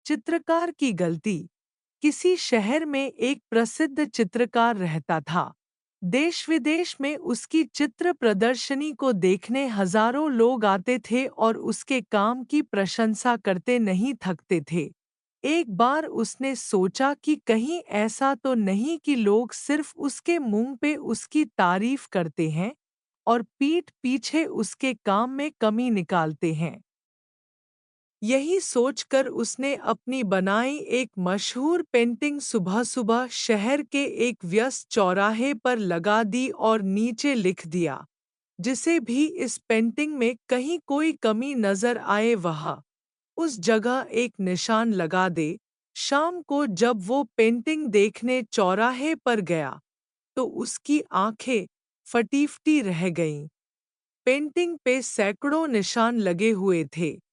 चित्रकार की गलती। किसी शहर में एक प्रसिद्ध चित्रकार रहता था। देश विदेश में उसकी चित्र प्रदर्शनी को देखने हजारों लोग आते थे और उसके काम की प्रशंसा करते नहीं थकते थे। एक बार उसने सोचा कि कहीं ऐसा तो नहीं कि लोग सिर्फ उसके मुंह पे उसकी तारीफ करते हैं और पीठ पीछे उसके काम में कमी निकालते हैं। यही सोचकर उसने अपनी बनाई एक मशहूर पेंटिंग सुबह-सुबह शहर के एक व्यस्त चौराहे पर लगा दी और नीचे लिख दिया, जिसे भी इस पेंटिंग में कहीं कोई कमी नजर आए वह उस जगह एक निशान लगा दे। शाम को जब वो पेंटिंग देखने चौराहे पर गया, तो उसकी आंखें फटी-फटी रह गईं। पेंटिंग पे सैकड़ों निशान लगे हुए थे।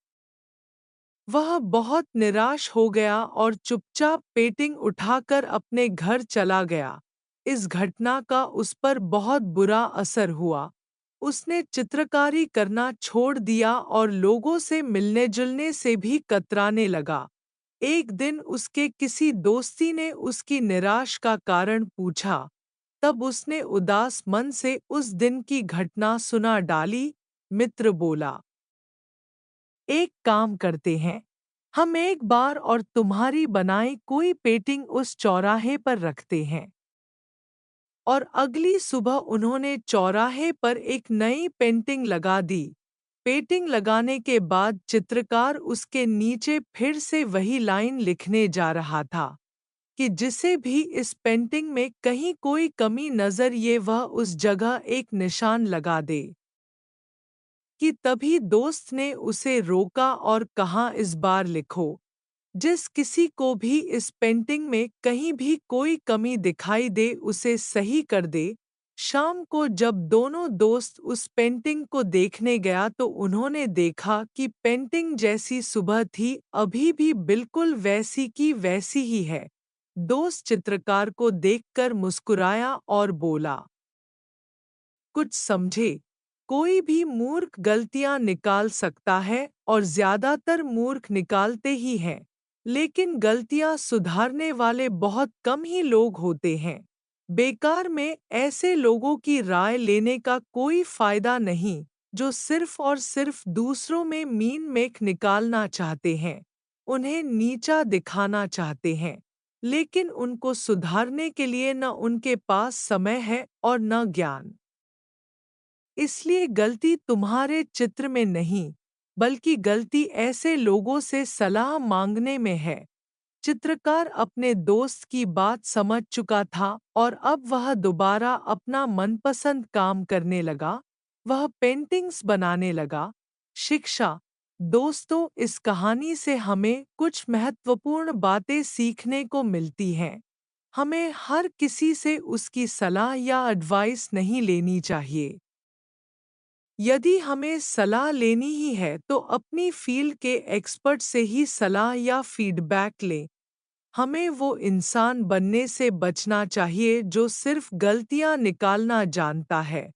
वह बहुत निराश हो गया और चुपचाप पेंटिंग उठाकर अपने घर चला गया। इस घटना का उस पर बहुत बुरा असर हुआ। उसने चित्रकारी करना छोड़ दिया और लोगों से मिलने-जुलने से भी कतराने लगा। एक दिन उसके किसी दोस्ती ने उसकी निराश का कारण पूछा। तब उसने उदास मन से उस दिन की घटना सुना डाली। मित्र बोला, एक काम करते हैं, हम एक बार और तुम्हारी बनाई कोई पेंटिंग उस चौराहे पर रखते हैं। और अगली सुबह उन्होंने चौराहे पर एक नई पेंटिंग लगा दी। पेंटिंग लगाने के बाद चित्रकार उसके नीचे फिर से वही लाइन लिखने जा रहा था कि जिसे भी इस पेंटिंग में कहीं कोई कमी नजर ये वह उस जगह एक निशान लगा दे। कि तभी दोस्त ने उसे रोका और कहा, इस बार लिखो, जिस किसी को भी इस पेंटिंग में कहीं भी कोई कमी दिखाई दे उसे सही कर दे। शाम को जब दोनों दोस्त उस पेंटिंग को देखने गया तो उन्होंने देखा कि पेंटिंग जैसी सुबह थी अभी भी बिल्कुल वैसी की वैसी ही है। दोस्त चित्रकार को देखकर मुस्कुराया और बोला, कुछ समझे, कोई भी मूर्ख गलतियां निकाल सकता है और ज्यादातर मूर्ख निकालते ही हैं, लेकिन गलतियां सुधारने वाले बहुत कम ही लोग होते हैं। बेकार में ऐसे लोगों की राय लेने का कोई फायदा नहीं जो सिर्फ और सिर्फ दूसरों में मीन मेख निकालना चाहते हैं, उन्हें नीचा दिखाना चाहते हैं, लेकिन उनको सुधारने के लिए न उनके पास समय है और न ज्ञान। इसलिए गलती तुम्हारे चित्र में नहीं, बल्कि गलती ऐसे लोगों से सलाह मांगने में है। चित्रकार अपने दोस्त की बात समझ चुका था और अब वह दोबारा अपना मनपसंद काम करने लगा। वह पेंटिंग्स बनाने लगा। शिक्षा। दोस्तों, इस कहानी से हमें कुछ महत्वपूर्ण बातें सीखने को मिलती हैं। हमें हर किसी से उसकी सलाह या एडवाइस नहीं लेनी चाहिए। यदि हमें सलाह लेनी ही है तो अपनी फील्ड के एक्सपर्ट से ही सलाह या फीडबैक लें। हमें वो इंसान बनने से बचना चाहिए जो सिर्फ गलतियां निकालना जानता है।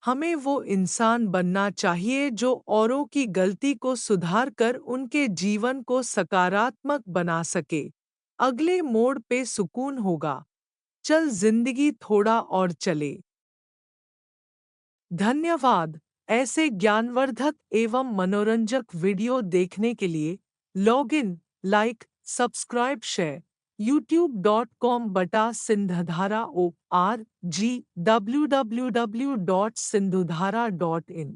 हमें वो इंसान बनना चाहिए जो औरों की गलती को सुधार कर उनके जीवन को सकारात्मक बना सके। अगले मोड़ पे सुकून होगा। चल जिंदगी थोड़ा और चले। धन्यवाद। ऐसे ज्ञानवर्धक एवं मनोरंजक वीडियो देखने के लिए log in, like, subscribe, share youtube.com/सिंधधारा ORG www.sindhudhara.in